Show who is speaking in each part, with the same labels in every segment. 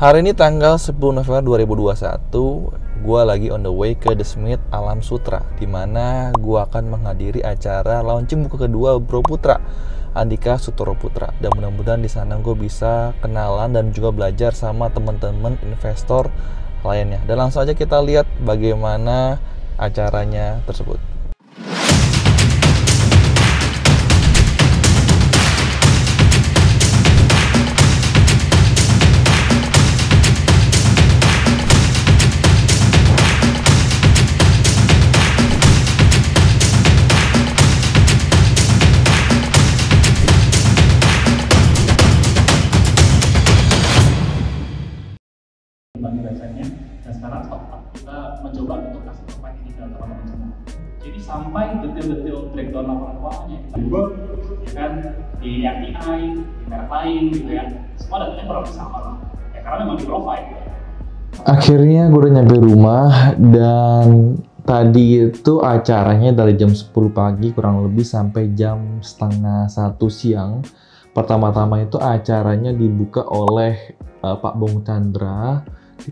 Speaker 1: Hari ini tanggal 10 November 2021, gue lagi on the way ke The Smith Alam Sutra, dimana gue akan menghadiri acara launching buku kedua Bro Putra, Andika Sutoro Putra. Dan mudah-mudahan di sana gue bisa kenalan dan juga belajar sama teman-teman investor lainnya. Dan langsung aja kita lihat bagaimana acaranya tersebut.
Speaker 2: Bagi websitenya, dan sekarang kita mencoba untuk kasih provide ini ke teman-teman semua. Jadi sampai detail-detail breakdown laporan keuangannya kita buat, ya kan, di RTI, di merek lain gitu ya, semua datanya kurang lebih sama lah. Ya karena memang di provide.
Speaker 1: Akhirnya gue udah nyampe rumah, dan tadi itu acaranya dari jam 10 pagi kurang lebih sampai jam setengah 1 siang. Pertama-tama itu acaranya dibuka oleh Pak Bung Chandra.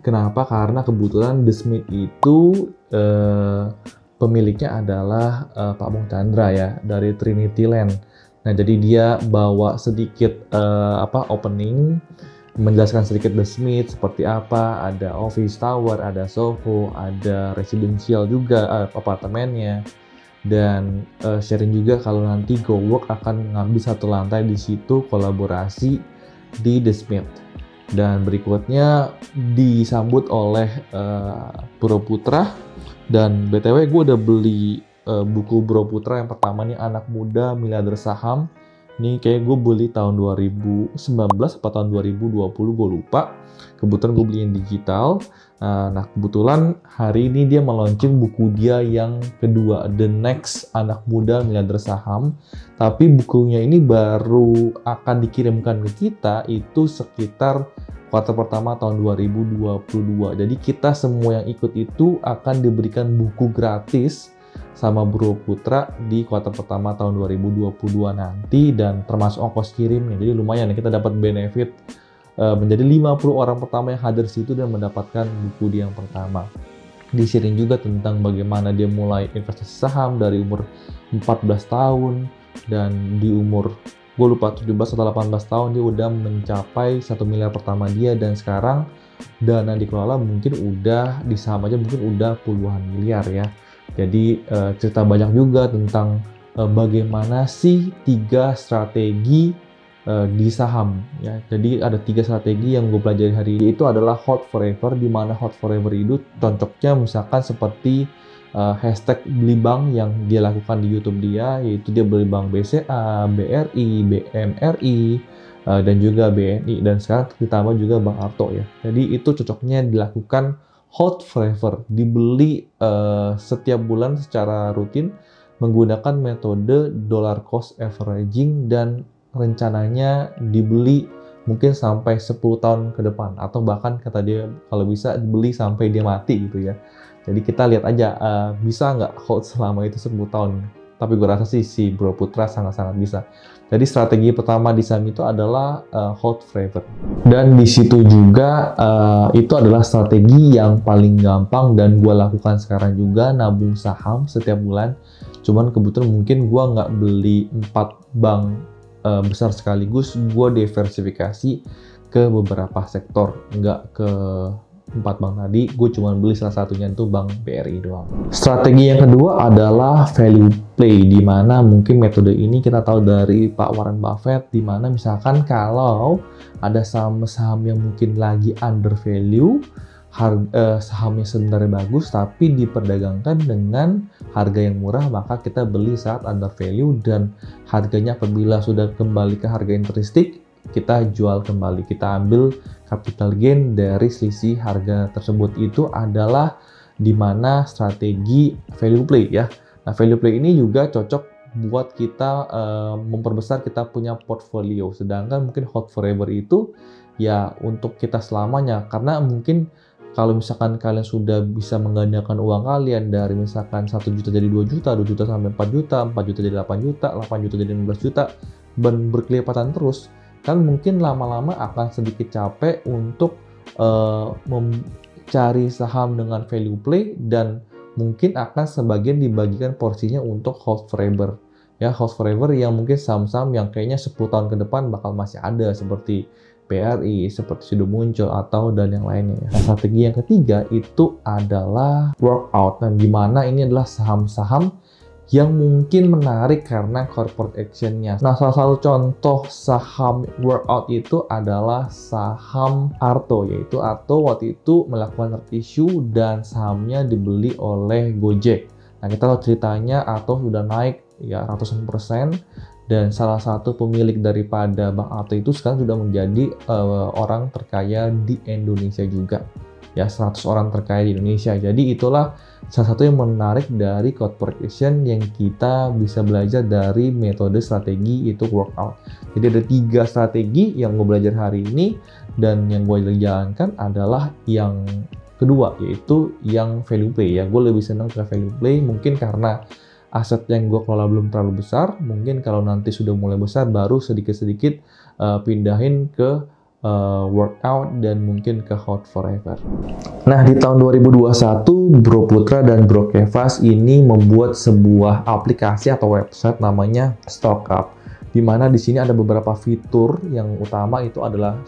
Speaker 1: Kenapa? Karena kebetulan The Smith itu pemiliknya adalah Pak Bung Chandra ya, dari Trinity Land. Nah, jadi dia bawa sedikit opening, menjelaskan sedikit The Smith seperti apa, ada office tower, ada Soho, ada residential juga, apartemennya, dan sharing juga kalau nanti GoWork akan ngambil satu lantai di situ, kolaborasi di The Smith. Dan berikutnya disambut oleh Bro Putra. Dan BTW gue udah beli buku Bro Putra yang pertama nih, Anak Muda Miliarder Saham. Ini kayak gue beli tahun 2019 atau tahun 2020, gue lupa. Kebetulan gue beli yang digital. Nah, kebetulan hari ini dia meluncing buku dia yang kedua, The Next Anak Muda Miliarder Saham. Tapi bukunya ini baru akan dikirimkan ke kita itu sekitar kuartal pertama tahun 2022. Jadi kita semua yang ikut itu akan diberikan buku gratis sama Bro Putra di kuartal pertama tahun 2022 nanti, dan termasuk ongkos kirimnya. Jadi lumayan ya, kita dapat benefit menjadi 50 orang pertama yang hadir situ dan mendapatkan buku dia yang pertama. Di-sharing juga tentang bagaimana dia mulai investasi saham dari umur 14 tahun, dan di umur gue lupa 17 atau 18 tahun dia udah mencapai 1 miliar pertama dia, dan sekarang dana dikelola mungkin udah di saham aja mungkin udah puluhan miliar ya. Jadi cerita banyak juga tentang bagaimana sih 3 strategi di saham ya. Jadi ada 3 strategi yang gue pelajari hari ini. Itu adalah Hold Forever, di mana Hold Forever itu cocoknya misalkan seperti hashtag beli bank yang dia lakukan di YouTube dia, yaitu dia beli bank BCA, BRI, BMRI, dan juga BNI, dan sekarang ditambah juga Bank Arto ya. Jadi itu cocoknya dilakukan Hold Forever, dibeli setiap bulan secara rutin menggunakan metode dollar cost averaging, dan rencananya dibeli mungkin sampai 10 tahun ke depan, atau bahkan kata dia kalau bisa dibeli sampai dia mati gitu ya. Jadi kita lihat aja bisa nggak hold selama itu 10 tahun. Tapi gue rasa sih si Bro Putra sangat-sangat bisa. Jadi strategi pertama di saham itu adalah hold forever. Dan di situ juga itu adalah strategi yang paling gampang dan gue lakukan sekarang juga, nabung saham setiap bulan. Cuman kebetulan mungkin gue nggak beli 4 bank besar sekaligus, gue diversifikasi ke beberapa sektor, nggak ke 4 bank tadi, gue cuma beli salah satunya itu Bank BRI doang. Strategi yang kedua adalah value play, di mana mungkin metode ini kita tahu dari Pak Warren Buffett, di mana misalkan kalau ada saham-saham yang mungkin lagi under value, sahamnya sebenarnya bagus tapi diperdagangkan dengan harga yang murah, maka kita beli saat under value, dan harganya apabila sudah kembali ke harga intrinsic kita jual kembali, kita ambil capital gain dari selisih harga tersebut. Itu adalah dimana strategi value play ya. Nah, value play ini juga cocok buat kita memperbesar kita punya portfolio, sedangkan mungkin hold forever itu ya untuk kita selamanya, karena mungkin kalau misalkan kalian sudah bisa menggandakan uang kalian dari misalkan 1 juta jadi 2 juta, 2 juta sampai 4 juta, 4 juta jadi 8 juta, 8 juta jadi 16 juta, dan berkelipatan terus, kan mungkin lama-lama akan sedikit capek untuk mencari saham dengan value play dan mungkin akan sebagian dibagikan porsinya untuk hold forever. Ya, hold forever yang mungkin saham-saham yang kayaknya 10 tahun ke depan bakal masih ada seperti BRI, seperti sudah muncul atau dan yang lainnya. Nah, strategi yang ketiga itu adalah workout. Nah, di mana ini adalah saham-saham yang mungkin menarik karena corporate action-nya. Nah, salah satu contoh saham workout itu adalah saham Arto, yaitu Arto waktu itu melakukan issue dan sahamnya dibeli oleh Gojek. Nah, kita tahu ceritanya Arto sudah naik ya ratusan persen, dan salah satu pemilik daripada Bank Arto itu sekarang sudah menjadi orang terkaya di Indonesia juga. Ya, 100 orang terkaya di Indonesia. Jadi itulah salah satu yang menarik dari corporate action yang kita bisa belajar dari metode strategi itu workout. Jadi ada 3 strategi yang gue belajar hari ini, dan yang gue jalankan adalah yang kedua, yaitu yang value play. Ya, gue lebih senang ke value play mungkin karena aset yang gue kelola belum terlalu besar. Mungkin kalau nanti sudah mulai besar baru sedikit-sedikit pindahin ke workout dan mungkin ke hold forever. Nah, di tahun 2021 Bro Putra dan Bro Kevas ini membuat sebuah aplikasi atau website namanya StockUp, di mana di sini ada beberapa fitur. Yang utama itu adalah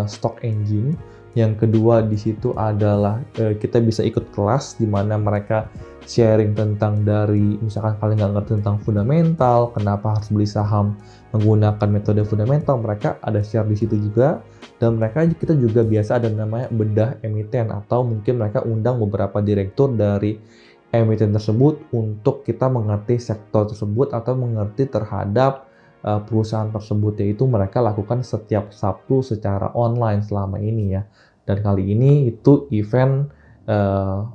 Speaker 1: stock engine. Yang kedua di situ adalah kita bisa ikut kelas di mana mereka sharing tentang dari misalkan kalian nggak ngerti tentang fundamental, kenapa harus beli saham menggunakan metode fundamental, mereka ada share di situ juga. Dan kita juga biasa ada namanya bedah emiten, atau mungkin mereka undang beberapa direktur dari emiten tersebut untuk kita mengerti sektor tersebut atau mengerti terhadap perusahaan tersebut, yaitu mereka lakukan setiap Sabtu secara online selama ini ya. Dan kali ini itu event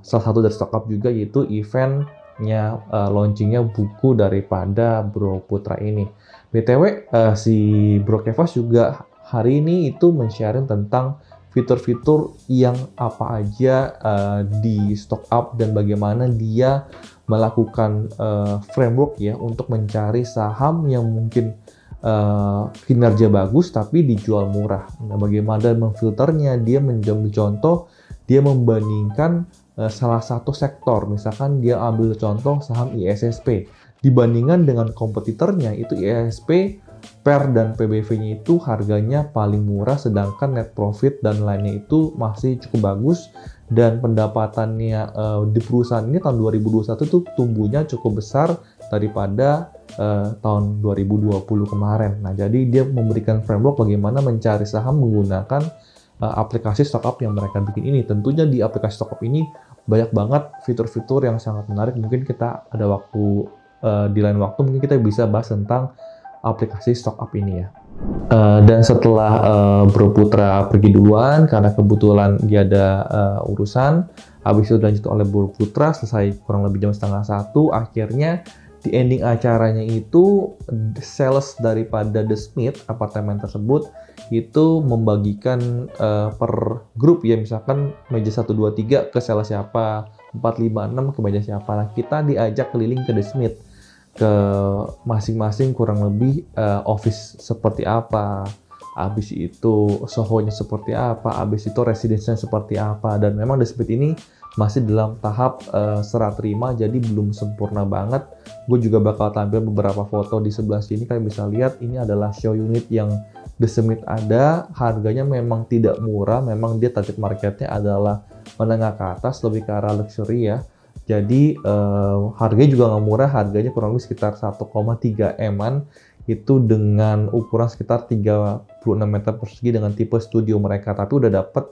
Speaker 1: salah satu dari StockUp juga, yaitu eventnya launchingnya buku daripada Bro Putra ini. BTW si Bro Kevas juga hari ini itu men-sharing tentang fitur-fitur yang apa aja di StockUp dan bagaimana dia melakukan framework ya untuk mencari saham yang mungkin kinerja bagus tapi dijual murah. Nah, bagaimana memfilternya, dia menjadi contoh, dia membandingkan salah satu sektor, misalkan dia ambil contoh saham ISSP, dibandingkan dengan kompetitornya itu ISSP, PER dan PBV-nya itu harganya paling murah, sedangkan net profit dan lainnya itu masih cukup bagus, dan pendapatannya di perusahaan ini tahun 2021 tuh tumbuhnya cukup besar daripada tahun 2020 kemarin. Nah, jadi dia memberikan framework bagaimana mencari saham menggunakan aplikasi StockUp yang mereka bikin ini. Tentunya di aplikasi StockUp ini banyak banget fitur-fitur yang sangat menarik. Mungkin kita ada waktu di lain waktu mungkin kita bisa bahas tentang aplikasi StockUp ini ya. Dan setelah Bro Putra pergi duluan karena kebetulan dia ada urusan, habis itu dilanjut oleh Bro Putra selesai kurang lebih jam 12:30. Akhirnya di ending acaranya itu sales daripada The Smith apartemen tersebut itu membagikan per grup ya, misalkan meja 1, 2, 3 ke sales siapa, 4, 5, 6 ke meja siapa. Nah, kita diajak keliling ke The Smith, ke masing-masing kurang lebih office seperti apa, habis itu Soho-nya seperti apa, habis itu residence-nya seperti apa. Dan memang The Smith ini masih dalam tahap serah terima, jadi belum sempurna banget. Gue juga bakal tampil beberapa foto di sebelah sini, kalian bisa lihat ini adalah show unit yang The Smith ada. Harganya memang tidak murah, memang dia target marketnya adalah menengah ke atas, lebih ke arah luxury ya. Jadi harganya juga nggak murah, harganya kurang lebih sekitar 1,3 M-an, itu dengan ukuran sekitar 36 meter persegi dengan tipe studio mereka. Tapi udah dapat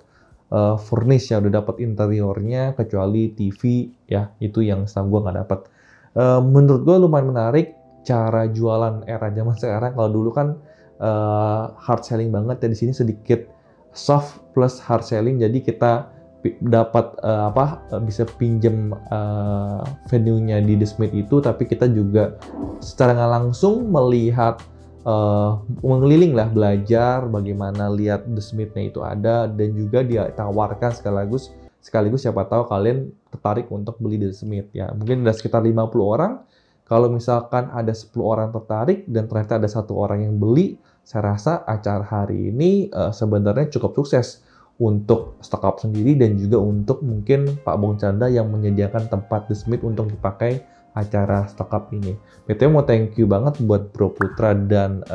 Speaker 1: furnish ya, udah dapat interiornya, kecuali TV ya, itu yang setahu gue nggak dapat. Menurut gue lumayan menarik cara jualan era zaman sekarang. Kalau dulu kan hard selling banget ya, di sini sedikit soft plus hard selling. Jadi kita dapat bisa pinjam venue-nya di The Smith itu, tapi kita juga secara nggak langsung melihat mengeliling lah, belajar bagaimana lihat The Smith-nya itu ada, dan juga dia tawarkan sekaligus siapa tahu kalian tertarik untuk beli The Smith ya. Mungkin ada sekitar 50 orang. Kalau misalkan ada 10 orang tertarik dan ternyata ada 1 orang yang beli, saya rasa acara hari ini sebenarnya cukup sukses. untuk startup sendiri dan juga untuk mungkin Pak Bung Chandra yang menyediakan tempat The Smith untuk dipakai acara startup ini. BTW mau thank you banget buat Bro Putra dan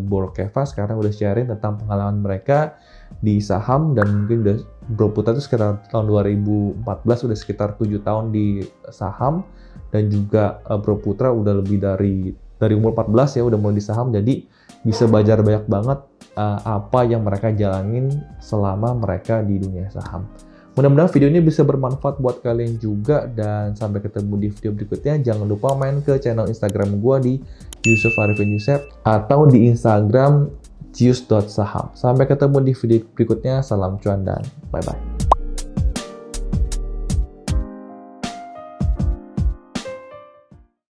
Speaker 1: Bro Kevas karena udah sharing tentang pengalaman mereka di saham, dan mungkin udah Bro Putra itu sekitar tahun 2014 udah sekitar 7 tahun di saham, dan juga Bro Putra udah lebih dari umur 14 ya udah mulai di saham, jadi bisa belajar banyak banget apa yang mereka jalanin selama mereka di dunia saham. Mudah-mudahan video ini bisa bermanfaat buat kalian juga, dan sampai ketemu di video berikutnya. Jangan lupa main ke channel Instagram gua di Yusuf Arifin Yusef atau di Instagram cius.saham. Sampai ketemu di video berikutnya. Salam cuan dan bye-bye.